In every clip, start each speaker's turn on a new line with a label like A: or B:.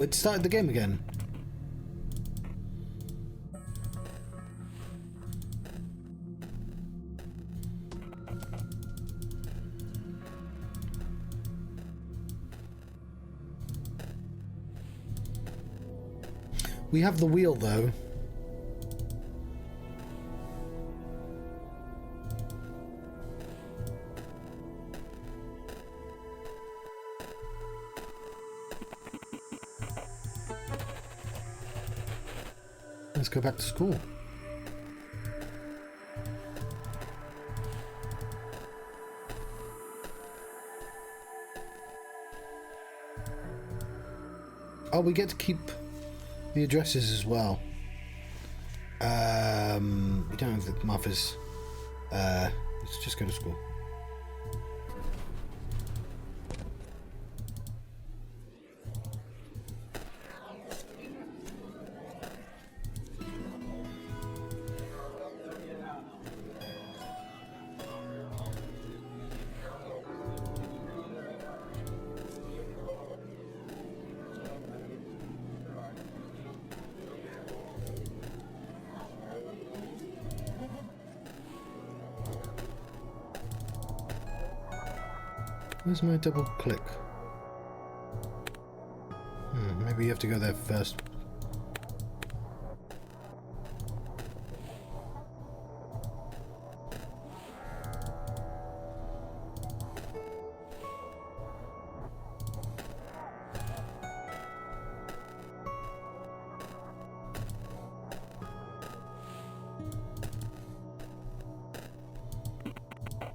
A: it started the game again. We have the wheel, though. Let's go back to school. Oh, we get to keep the addresses as well. We don't have the Martha's. Let's just go to school. Where's my double click? Maybe you have to go there first.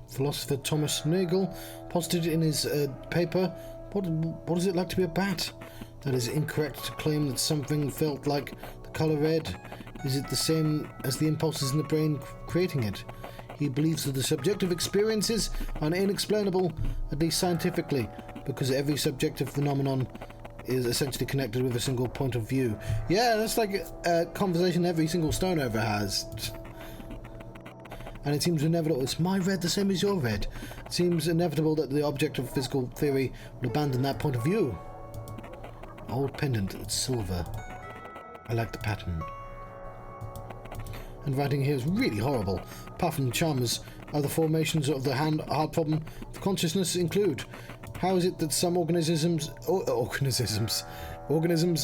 A: Philosopher Thomas Nagel posited in his paper, what is it like to be a bat? That is incorrect to claim that something felt like the colour red. Is it the same as the impulses in the brain creating it? He believes that the subjective experiences are inexplainable, at least scientifically, because every subjective phenomenon is essentially connected with a single point of view. Yeah, that's like a conversation every single stone ever has. And it seems inevitable. Is my red the same as your red? It seems inevitable that the object of physical theory will abandon that point of view. Old pendant, it's silver. I like the pattern. And writing here is really horrible. Apart from the charmers, other formations of the heart problem of consciousness include: how is it that some organisms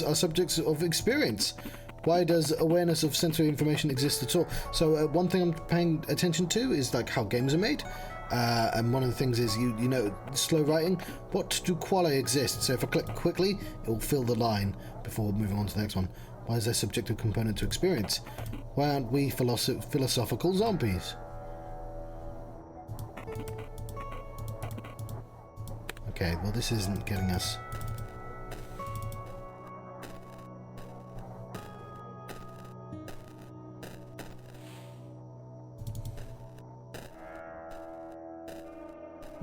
A: are subjects of experience? Why does awareness of sensory information exist at all? So one thing I'm paying attention to is like how games are made. And one of the things is, you know, slow writing. What do qualia exist? So if I click quickly, it will fill the line before moving on to the next one. Why is there a subjective component to experience? Why aren't we philosophical zombies? Okay, well this isn't getting us.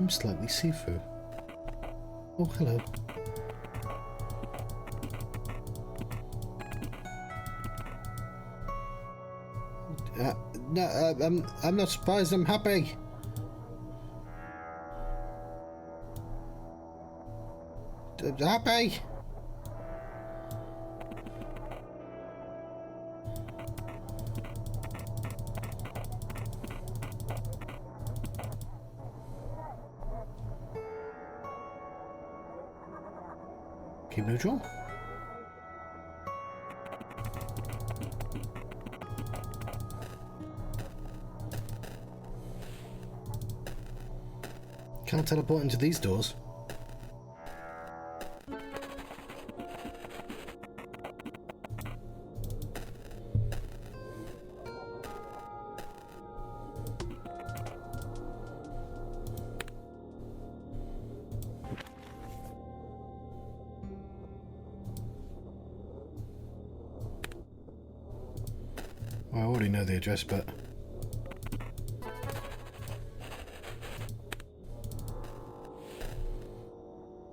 A: I'm slightly see-through. Oh, hello. No, I'm not surprised. I'm happy. Happy. Keep neutral. Can't teleport into these doors. I already know the address, but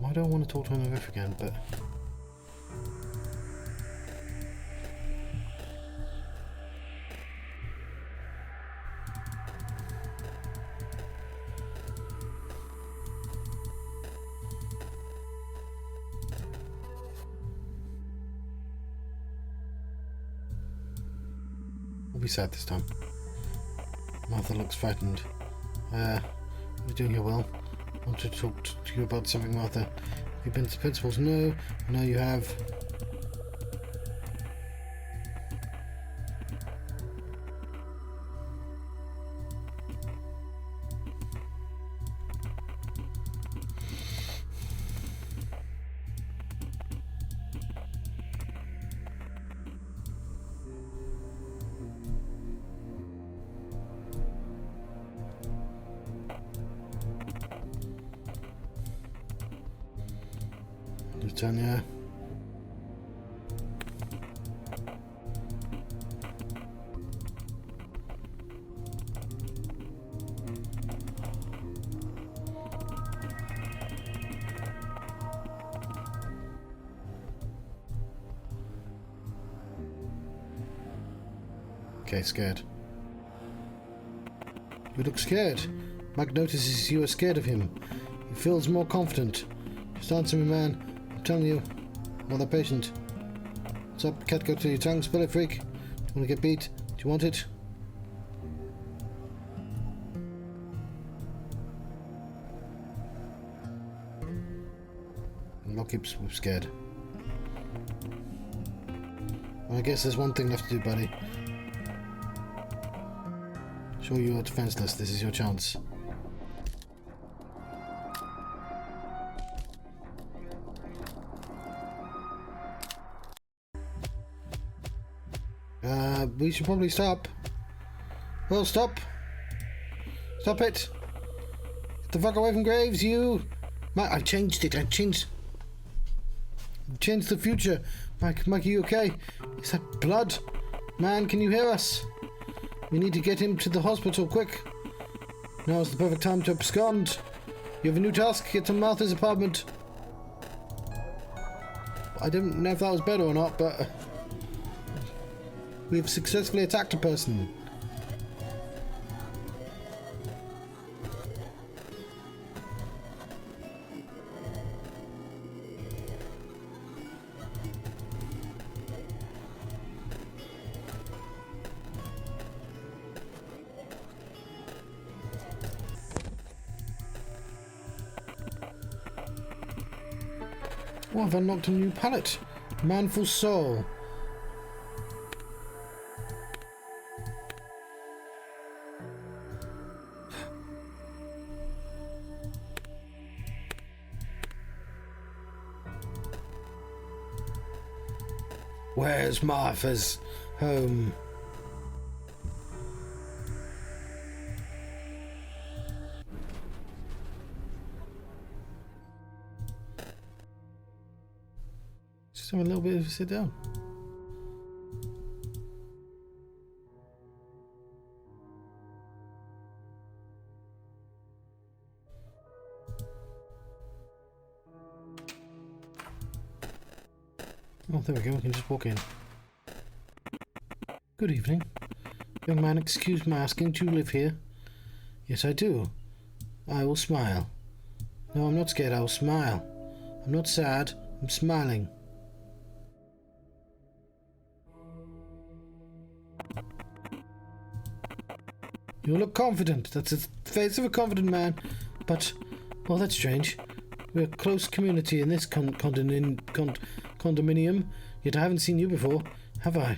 A: I don't want to talk to him again, but We'll be sad this time. Martha looks frightened. You're doing here well. I want to talk to you about something, Martha. Have you been to the principal's? No. No, you have. Tanya. Okay, scared. You look scared. Mike notices you are scared of him. He feels more confident. Just answer me, man. I'm telling you, I'm not patient. What's up? Cat go to your tongue, spill it, freak. Do you want to get beat? Do you want it? Lockkeep's scared. Well, I guess there's one thing left to do, buddy. Sure, you are defenseless. This is your chance. We should probably stop. Well, stop. Stop it. Get the fuck away from Graves, you. Mike, I changed it. I changed the future. Mike, are you okay? Is that blood? Man, can you hear us? We need to get him to the hospital, quick. Now's the perfect time to abscond. You have a new task. Get to Martha's apartment. I didn't know if that was better or not, but... we have successfully attacked a person. Oh, I've unlocked a new palette. Manful Soul. Where's Martha's home? Just have a little bit of a sit down. Oh, there we go, we can just walk in. Good evening. Young man, excuse my asking, do you live here? Yes, I do. I will smile. No, I'm not scared, I will smile. I'm not sad, I'm smiling. You look confident. That's the face of a confident man. But, well, that's strange. We're a close community in this condominium, yet I haven't seen you before, have I?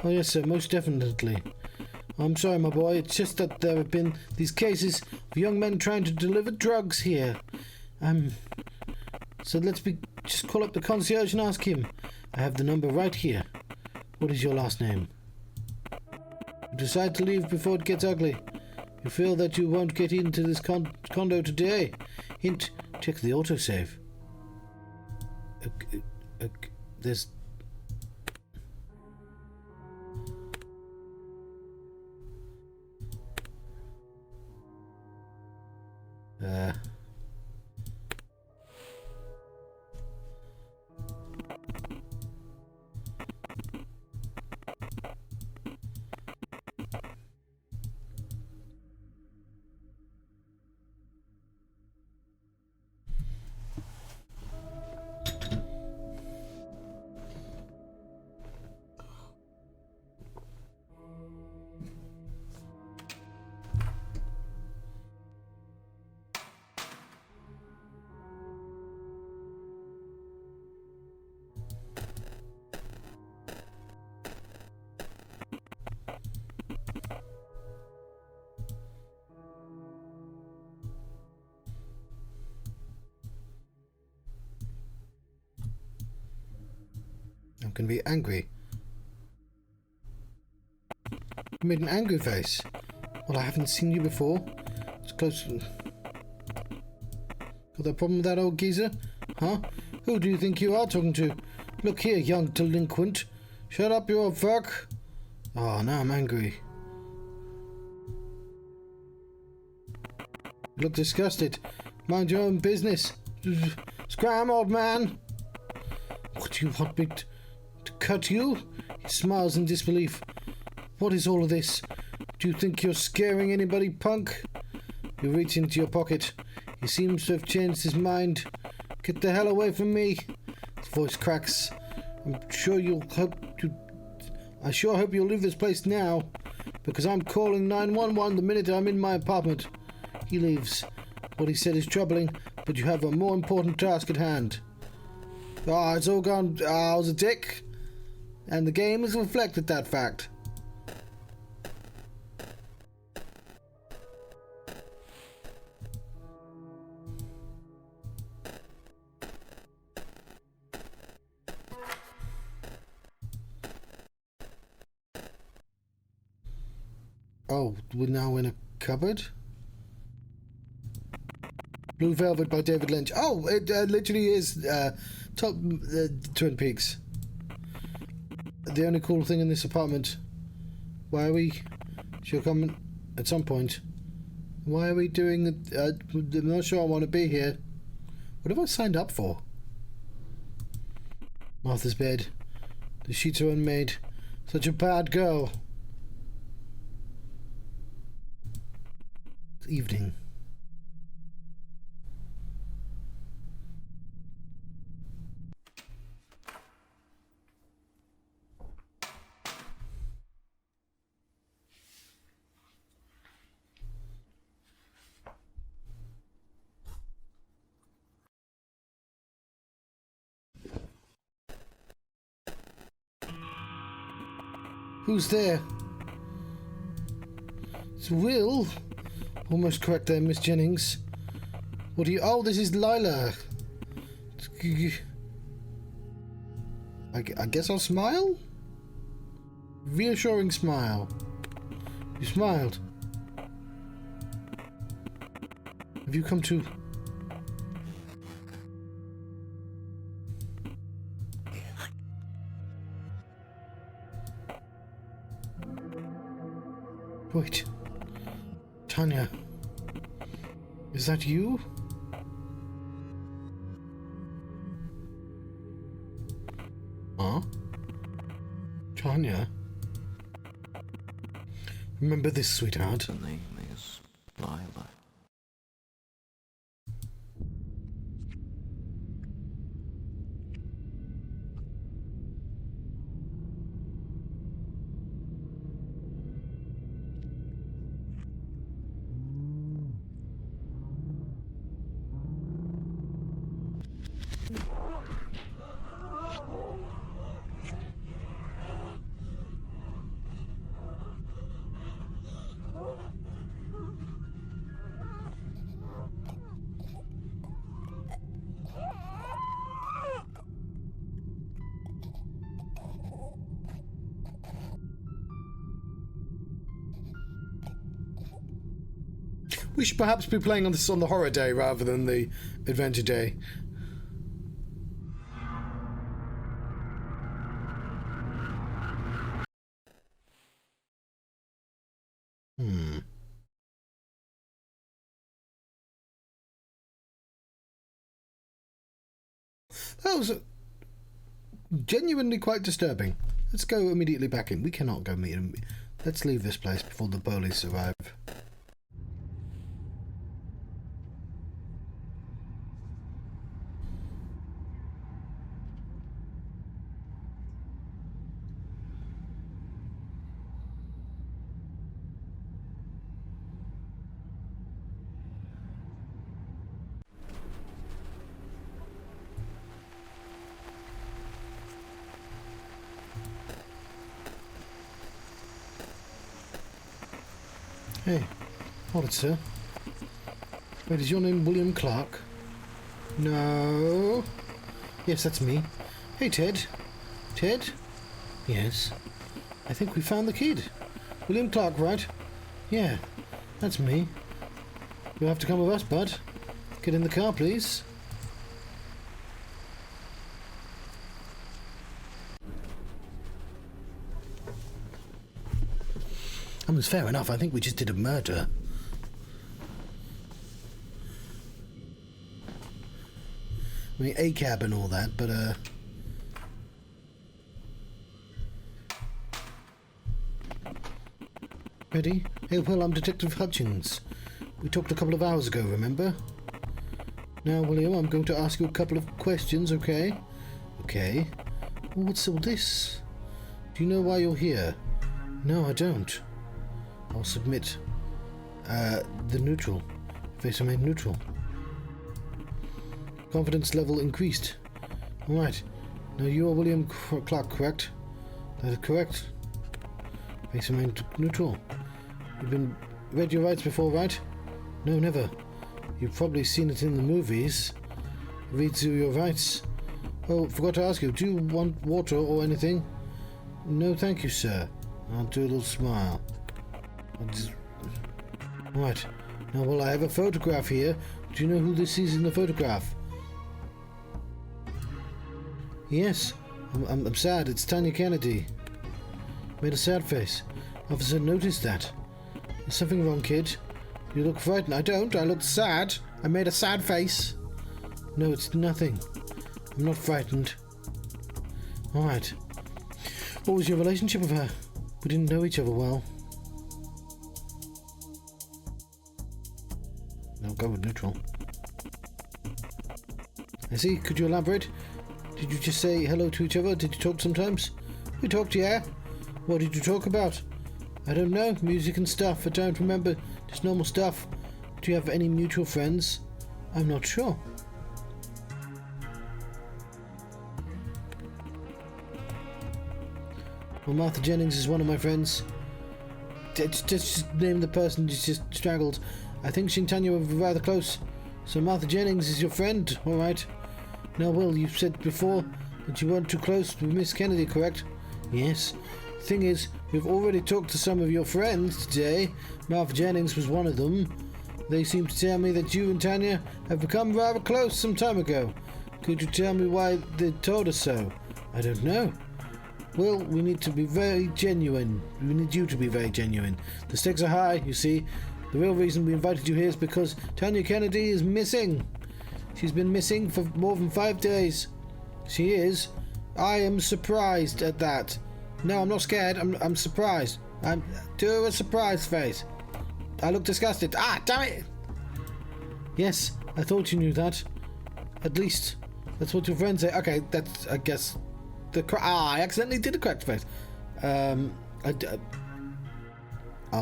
A: Oh yes, sir, most definitely. I'm sorry, my boy, it's just that there have been these cases of young men trying to deliver drugs here. So just call up the concierge and ask him. I have the number right here. What is your last name? You decide to leave before it gets ugly. You feel that you won't get into this condo today. Hint, check the autosave. There's... gonna be angry. You made an angry face. Well, I haven't seen you before. It's close. Got that problem with that old geezer? Huh? Who do you think you are talking to? Look here, young delinquent. Shut up, you old fuck. Oh, now I'm angry. You look disgusted. Mind your own business. Scram, old man. What do you want me to cut you? He smiles in disbelief. What is all of this? Do you think you're scaring anybody, punk? You reach into your pocket. He seems to have changed his mind. Get the hell away from me. His voice cracks. I sure hope you'll leave this place now, because I'm calling 911 the minute I'm in my apartment. He leaves. What he said is troubling, but you have a more important task at hand. Ah, it's all gone. I was a dick. And the game has reflected that fact. Oh, we're now in a cupboard? Blue Velvet by David Lynch. Oh, it literally is top Twin Peaks. The only cool thing in this apartment. Why are we... She'll come at some point. Why are we doing... I'm not sure I want to be here. What have I signed up for? Martha's bed. The sheets are unmade. Such a bad girl. It's evening. Who's there? It's Will. Almost correct there, Miss Jennings. What do you... Oh, this is Lila. I guess I'll smile? Reassuring smile. You smiled. Have you come to... Wait. Tanya. Is that you? Huh? Tanya? Remember this, sweetheart?
B: The name is Lila.
A: We should perhaps be playing on this on the horror day rather than the adventure day. That was genuinely quite disturbing. Let's go immediately back in. We cannot go meet him. Let's leave this place before the police arrive. Hey, hold it, sir. Wait, is your name William Clark? No. Yes, that's me. Hey, Ted. Ted? Yes. I think we found the kid. William Clark, right? Yeah, that's me. You'll have to come with us, bud. Get in the car, please. I mean, it's fair enough. I think we just did a murder. I mean, a cab and all that, but ready? Hey, well, I'm Detective Hutchins. We talked a couple of hours ago, remember? Now, William, I'm going to ask you a couple of questions, okay? Okay. Well, what's all this? Do you know why you're here? No, I don't. I'll submit the neutral. Face remain neutral. Confidence level increased. Alright. Now you are William Clark, correct? That is correct. Face remain neutral. You've read your rights before, right? No, never. You've probably seen it in the movies. Read through your rights. Oh, forgot to ask you, do you want water or anything? No, thank you, sir. I'll do a little smile. Right. Now, well, I have a photograph here. Do you know who this is in the photograph? Yes. I'm sad. It's Tanya Kennedy. Made a sad face. Officer noticed that. There's something wrong, kid. You look frightened. I don't. I looked sad. I made a sad face. No, it's nothing. I'm not frightened. Alright. What was your relationship with her? We didn't know each other well. I'll go with neutral. I see. Could you elaborate? Did you just say hello to each other? Did you talk sometimes? We talked, yeah. What did you talk about? I don't know. Music and stuff. I don't remember. Just normal stuff. Do you have any mutual friends? I'm not sure. Well, Martha Jennings is one of my friends. Just name the person you just strangled. I think she and Tanya were rather close. So Martha Jennings is your friend, alright. Now, Will, you said before that you weren't too close with Miss Kennedy, correct? Yes. The thing is, we've already talked to some of your friends today. Martha Jennings was one of them. They seem to tell me that you and Tanya have become rather close some time ago. Could you tell me why they told us so? I don't know. Well, we need to be very genuine. We need you to be very genuine. The stakes are high, you see. The real reason we invited you here is because Tanya Kennedy is missing. She's been missing for more than 5 days. She is. I am surprised at that. No, I'm not scared. I'm surprised. Do a surprise face. I look disgusted. Ah, damn it! Yes, I thought you knew that. At least, that's what your friends say. Okay, that's, I guess, I accidentally did a correct face. I'll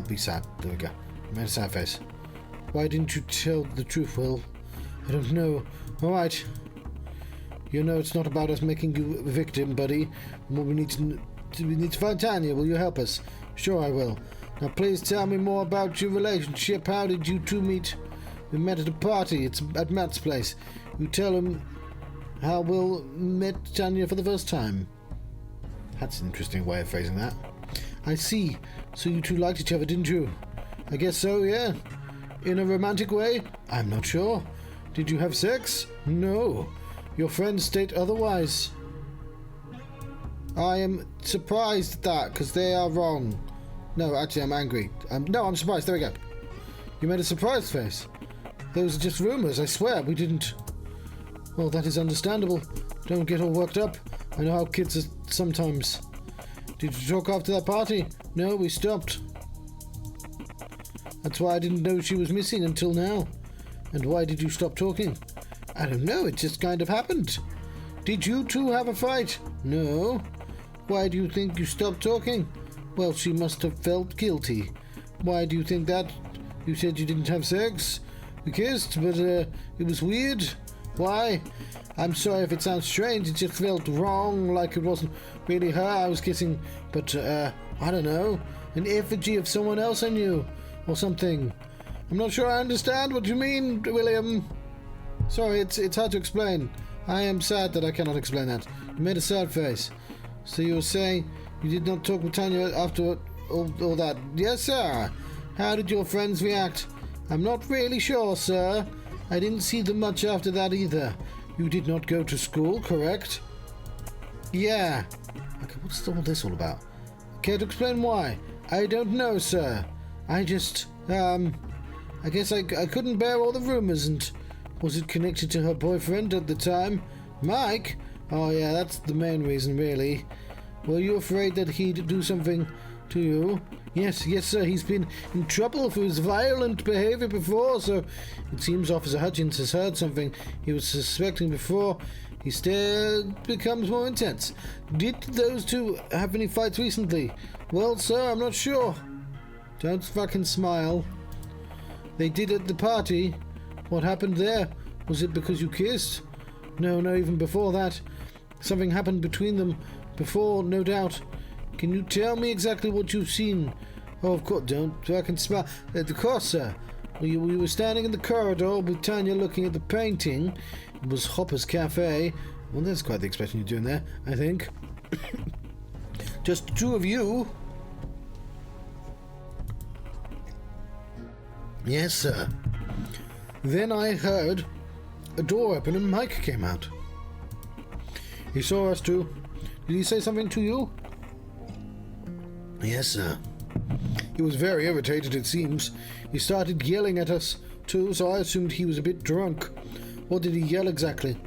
A: be sad. There we go. Made a sad face. Why didn't you tell the truth, Will? I don't know. Alright. You know it's not about us making you a victim, buddy. We need to find Tanya. Will you help us? Sure, I will. Now please tell me more about your relationship. How did you two meet? We met at a party. It's at Matt's place. You tell him how Will met Tanya for the first time. That's an interesting way of phrasing that. I see. So you two liked each other, didn't you? I guess so, yeah. In a romantic way? I'm not sure. Did you have sex? No. Your friends state otherwise. I am surprised at that, because they are wrong. No, actually, I'm angry. No, I'm surprised. There we go. You made a surprise face. Those are just rumors, I swear. We didn't... Well, that is understandable. Don't get all worked up. I know how kids are sometimes. Did you talk after that party? No, we stopped. That's why I didn't know she was missing until now. And why did you stop talking? I don't know, it just kind of happened. Did you two have a fight? No. Why do you think you stopped talking? Well, she must have felt guilty. Why do you think that? You said you didn't have sex? We kissed, but it was weird. Why? I'm sorry if it sounds strange, it just felt wrong, like it wasn't really her I was kissing, but I don't know, an effigy of someone else I knew, or something. I'm not sure I understand what you mean, William. Sorry, it's hard to explain. I am sad that I cannot explain that. You made a sad face. So you were saying you did not talk with Tanya after all that? Yes, sir. How did your friends react? I'm not really sure, sir. I didn't see them much after that either. You did not go to school, correct? Yeah. Okay, what's all this all about? Care to explain why? I don't know, sir. I just, I guess I couldn't bear all the rumors, and was it connected to her boyfriend at the time? Mike? Oh yeah, that's the main reason, really. Were you afraid that he'd do something to you? Yes, sir. He's been in trouble for his violent behavior before, so it seems Officer Hutchins has heard something he was suspecting before. He still becomes more intense. Did those two have any fights recently? Well, sir, I'm not sure. Don't fucking smile. They did at the party. What happened there? Was it because you kissed? No, even before that. Something happened between them before, no doubt. Can you tell me exactly what you've seen? Oh, of course, don't fucking smile. Of course, sir. We were standing in the corridor with Tanya looking at the painting. It was Hopper's Cafe. Well, that's quite the expression you're doing there, I think. Just the two of you. Yes, sir. Then I heard a door open and Mike came out. He saw us too. Did he say something to you? Yes, sir. He was very irritated, it seems. He started yelling at us too, so I assumed he was a bit drunk. What did he yell exactly?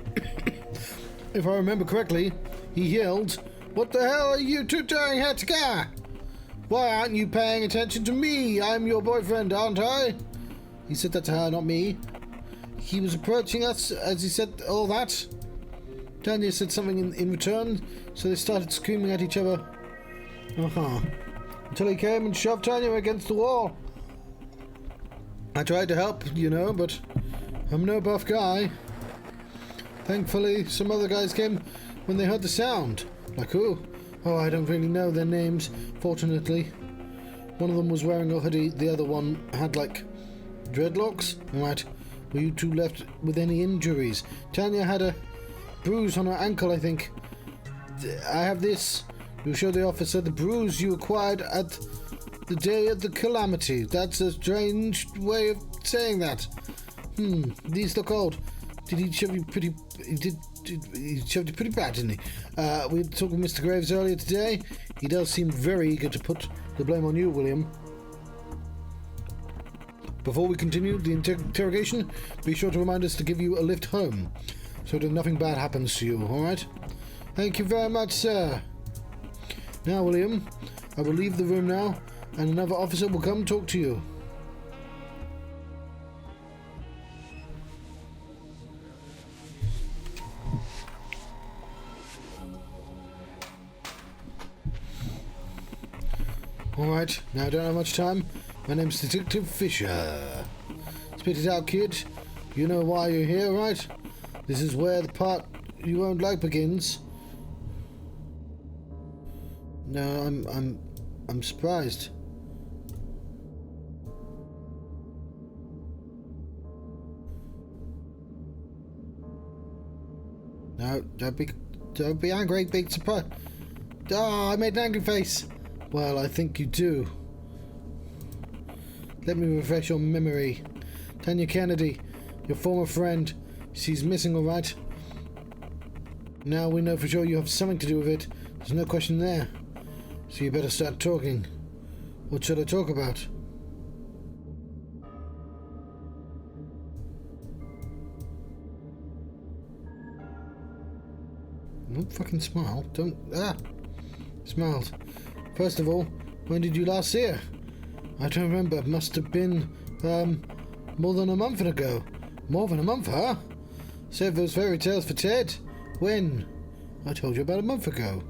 A: If I remember correctly, he yelled, "What the hell are you two doing here together? Why aren't you paying attention to me? I'm your boyfriend, aren't I?" He said that to her, not me. He was approaching us as he said all that. Tanya said something in return, so they started screaming at each other. Until he came and shoved Tanya against the wall. I tried to help, but I'm no buff guy. Thankfully, some other guys came when they heard the sound. Like who? Oh, I don't really know their names, fortunately. One of them was wearing a hoodie, the other one had, dreadlocks. Right. Were you two left with any injuries? Tanya had a bruise on her ankle, I think. I have this. You show the officer the bruise you acquired at the day of the calamity. That's a strange way of saying that. These look old. Did he shove you pretty... He shoved you pretty bad, didn't he? We talked with Mr. Graves earlier today. He does seem very eager to put the blame on you, William. Before we continue the interrogation, be sure to remind us to give you a lift home, so that nothing bad happens to you, alright? Thank you very much, sir. Now, William, I will leave the room now, and another officer will come talk to you. Alright, now I don't have much time. My name's Detective Fisher. Spit it out, kid. You know why you're here, right? This is where the part you won't like begins. No, I'm surprised. No, don't be angry, big surprise. Oh, I made an angry face. Well, I think you do. Let me refresh your memory. Tanya Kennedy, your former friend. She's missing, all right? Now we know for sure you have something to do with it. There's no question there. So you better start talking. What should I talk about? Don't fucking smile. Don't... Smiled. First of all, when did you last see her? I don't remember. It must have been, more than a month ago. More than a month, huh? Save those fairy tales for Ted. When? I told you about a month ago.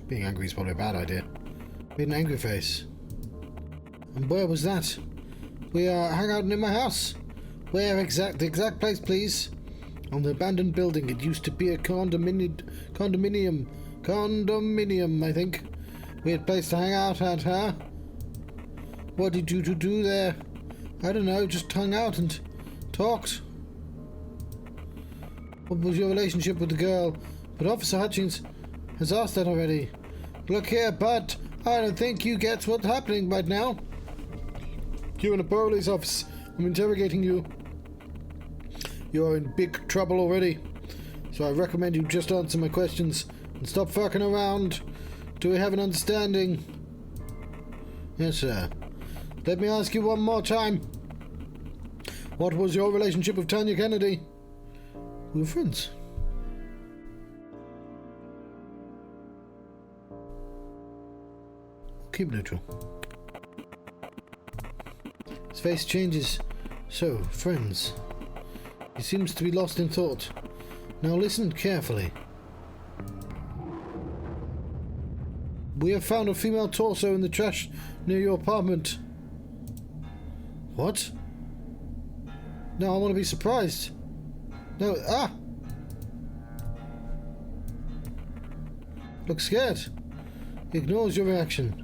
A: Being angry is probably a bad idea. Made an angry face. And where was that? We hang out near my house. Where exact? The exact place, please. On the abandoned building. It used to be a condominium, I think. Weird place to hang out at, huh? What did you two do there? I don't know, just hung out and talked. What was your relationship with the girl? But Officer Hutchins has asked that already. Look here, Bud. I don't think you get what's happening right now. You're in a police office. I'm interrogating you. You are in big trouble already. So I recommend you just answer my questions and stop fucking around. Do we have an understanding? Yes, sir. Let me ask you one more time. What was your relationship with Tanya Kennedy? We were friends. Keep neutral. His face changes. So, friends. He seems to be lost in thought. Now listen carefully. We have found a female torso in the trash near your apartment. What? No, I want to be surprised. No, Looks scared. He ignores your reaction.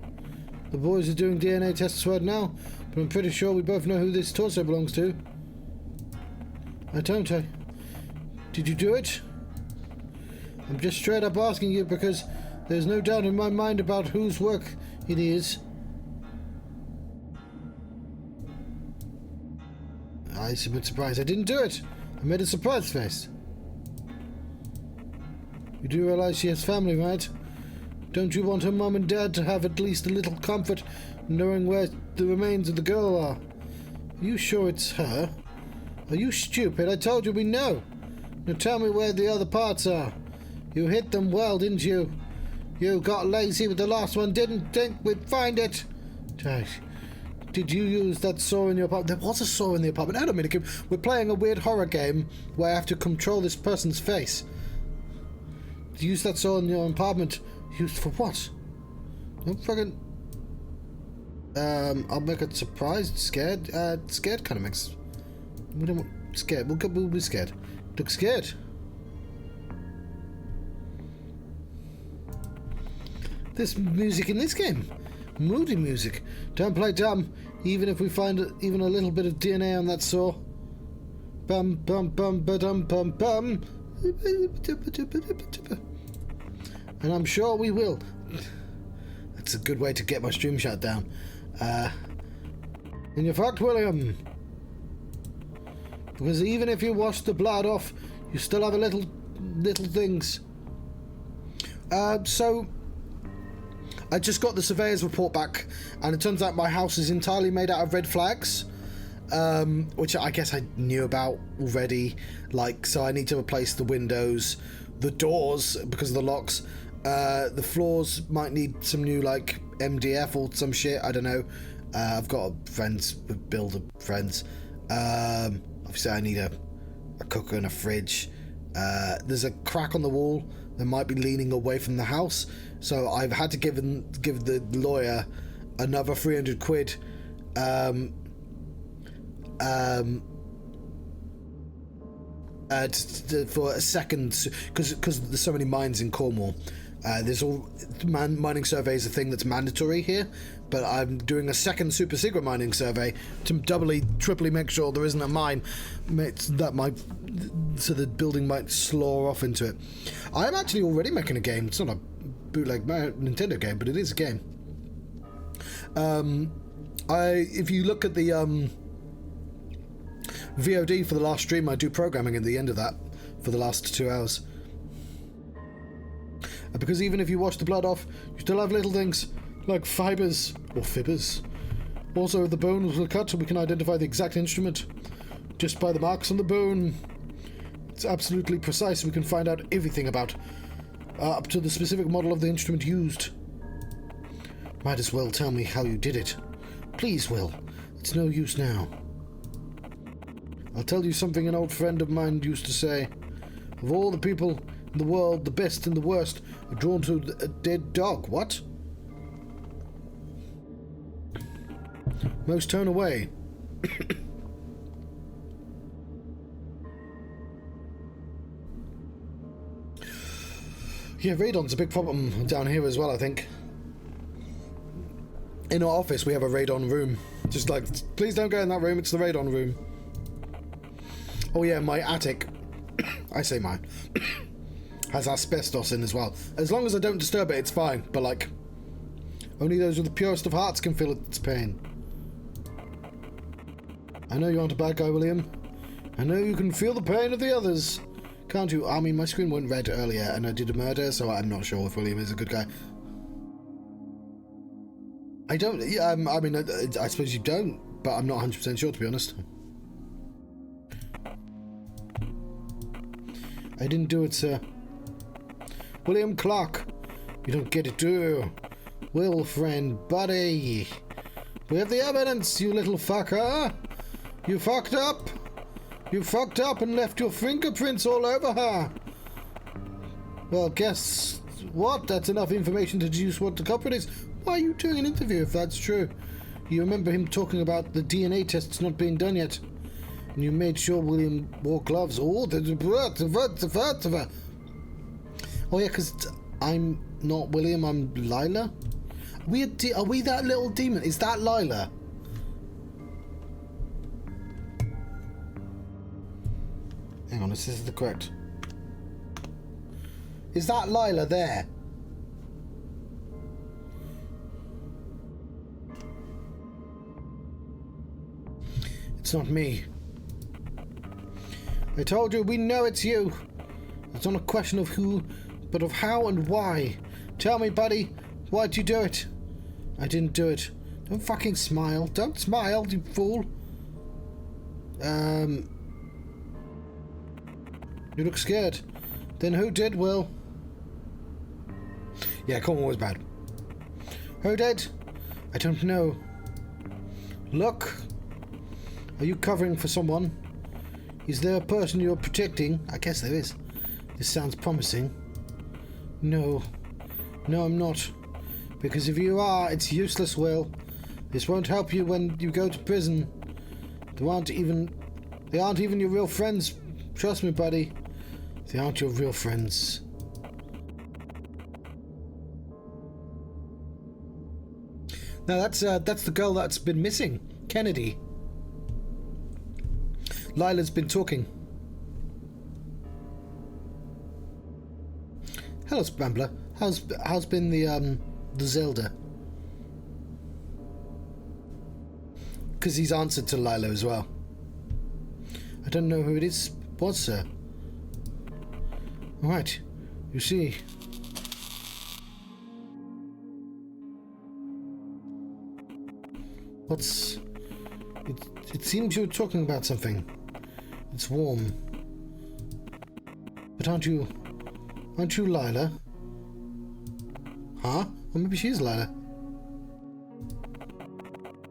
A: The boys are doing DNA tests right now, but I'm pretty sure we both know who this torso belongs to. I don't. Did you do it? I'm just straight up asking you because there's no doubt in my mind about whose work it is. I submit surprise. I didn't do it. I made a surprise face. You do realize she has family, right? Don't you want her mum and dad to have at least a little comfort knowing where the remains of the girl are? Are you sure it's her? Are you stupid? I told you we know. Now tell me where the other parts are. You hit them well, didn't you? You got lazy with the last one, didn't think we'd find it. Did you use that saw in your apartment? There was a saw in the apartment. Hold on a minute. We're playing a weird horror game where I have to control this person's face. Did you use that saw in your apartment? Used for what? Don't fucking... I'll make it surprised, scared. Scared kind of makes... We don't want... Scared. We'll be scared. Look scared. There's music in this game. Moody music. Don't play dumb, even if we find even a little bit of DNA on that saw. Bum bum bum ba dum bum bum. And I'm sure we will. That's a good way to get my stream shut down. And you're fucked, William. Because even if you wash the blood off, you still have a little things. So I just got the surveyor's report back, and it turns out my house is entirely made out of red flags, which I guess I knew about already. Like, so I need to replace the windows, the doors because of the locks. The floors might need some new like MDF or some shit. I don't know. I've got friends with builder friends. Obviously, I need a cooker and a fridge. There's a crack on the wall that might be leaning away from the house, so I've had to give the lawyer another 300 quid. For a second, because there's so many mines in Cornwall. There's all mining survey is a thing that's mandatory here, but I'm doing a second super secret mining survey to doubly, triply make sure there isn't a mine so the building might slough off into it. I am actually already making a game. It's not a bootleg Nintendo game, but it is a game. If you look at the VOD for the last stream, I do programming at the end of that for the last 2 hours. Because even if you wash the blood off, you still have little things like fibers or fibbers. Also, if the bones were cut, we can identify the exact instrument just by the marks on the bone. It's absolutely precise. We can find out everything about up to the specific model of the instrument used. Might as well tell me how you did it. Please, Will. It's no use now. I'll tell you something an old friend of mine used to say. Of all the people in the world, the best and the worst are drawn to a dead dog. What? Most turn away. Yeah, radon's a big problem down here as well, I think. In our office, we have a radon room. Just like, please don't go in that room, it's the radon room. Oh yeah, my attic. I say mine, has asbestos in as well. As long as I don't disturb it, it's fine. But like, only those with the purest of hearts can feel its pain. I know you aren't a bad guy, William. I know you can feel the pain of the others. Can't you? I mean, my screen went red earlier and I did a murder, so I'm not sure if William is a good guy. I don't... Yeah, I mean, I suppose you don't, but I'm not 100% sure, to be honest. I didn't do it, sir. William Clark. You don't get it, do you? Will, friend, buddy. We have the evidence, you little fucker. You fucked up. You fucked up and left your fingerprints all over her. Well, guess what? That's enough information to deduce what the culprit is. Why are you doing an interview if that's true? You remember him talking about the DNA tests not being done yet. And you made sure William wore gloves. Oh, oh yeah, because I'm not William, I'm Lila. Are we that little demon? Is that Lila? Hang on, is this the correct? Is that Lila there? It's not me. I told you, we know it's you. It's not a question of who, but of how and why. Tell me, buddy, why'd you do it? I didn't do it. Don't fucking smile. Don't smile, you fool. You look scared. Then who did, Will? Yeah, Cornwall was bad. Who did? I don't know. Look. Are you covering for someone? Is there a person you're protecting? I guess there is. This sounds promising. No. No, I'm not. Because if you are, it's useless, Will. This won't help you when you go to prison. They aren't even your real friends. Trust me, buddy. They aren't your real friends. Now that's the girl that's been missing. Kennedy. Lila's been talking. Hello, Scrambler. How's been the Zelda? Because he's answered to Lila as well. I don't know who it is. Was, sir? Right. You see. What's... It seems you're talking about something. It's warm. But aren't you Lila? Huh? Or maybe she is Lila.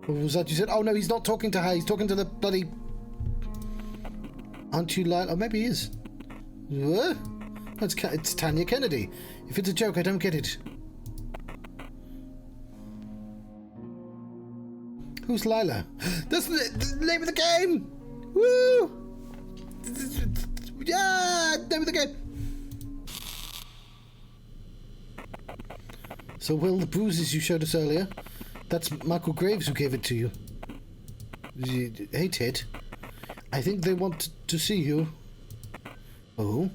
A: What was that you said? Oh no, he's not talking to her, he's talking to the bloody... Aren't you Lila? Oh, maybe he is. What? No, it's Tanya Kennedy. If it's a joke, I don't get it. Who's Lila? That's the name of the game! Woo! Yeah! Name of the game! So, Will, the bruises you showed us earlier, that's Michael Graves who gave it to you. Hey, Ted. I think they want to see you. Oh?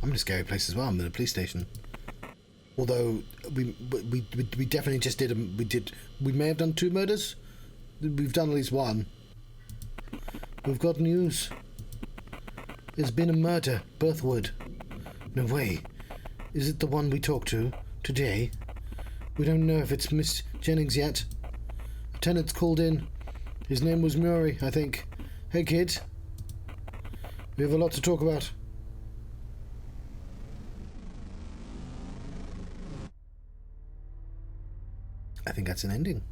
A: I'm in a scary place as well. I'm in a police station. Although we definitely just did we may have done 2 murders. We've done at least 1. We've got news. There's been a murder, Birthwood. No way. Is it the one we talked to today? We don't know if it's Miss Jennings yet. A tenant's called in. His name was Murray, I think. Hey, kid. We have a lot to talk about. I think that's an ending.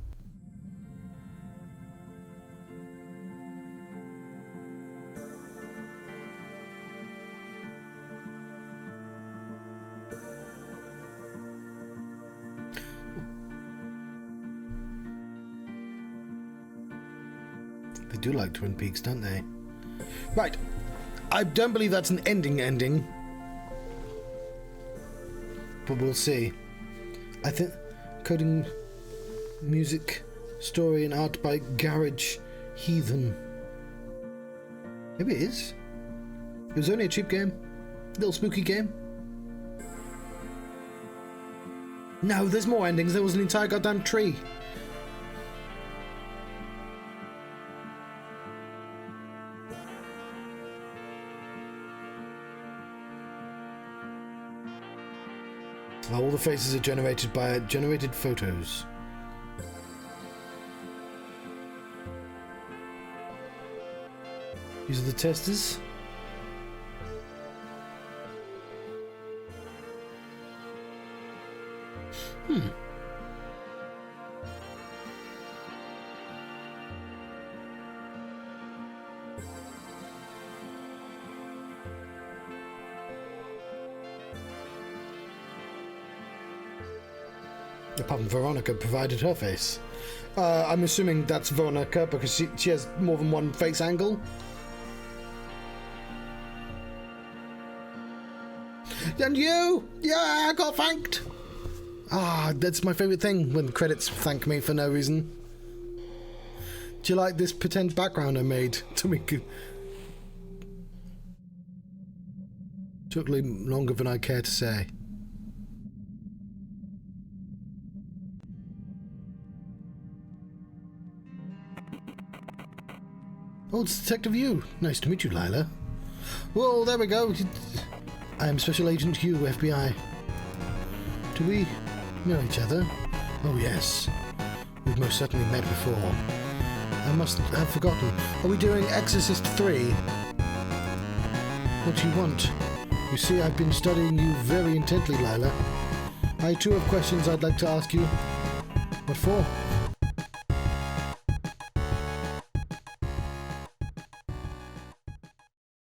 A: They do like Twin Peaks, don't they? Right. I don't believe that's an ending. But we'll see. I think coding music, story and art by Garage Heathen. Maybe it is. It was only a cheap game. Little spooky game. No, there's more endings. There was an entire goddamn tree. All the faces are generated by generated photos. These are the testers. Apart from Veronica provided her face. I'm assuming that's Veronica because she has more than one face angle. And you! Yeah, I got thanked! Ah, that's my favourite thing, when credits thank me for no reason. Do you like this pretend background I made to make it? Took longer than I care to say. Oh, it's Detective Yu. Nice to meet you, Lila. Well, there we go. I am Special Agent Yu, FBI. Do we know each other? Oh, yes. We've most certainly met before. I must have forgotten. Are we doing Exorcist 3? What do you want? You see, I've been studying you very intently, Lila. I too have questions I'd like to ask you. What for?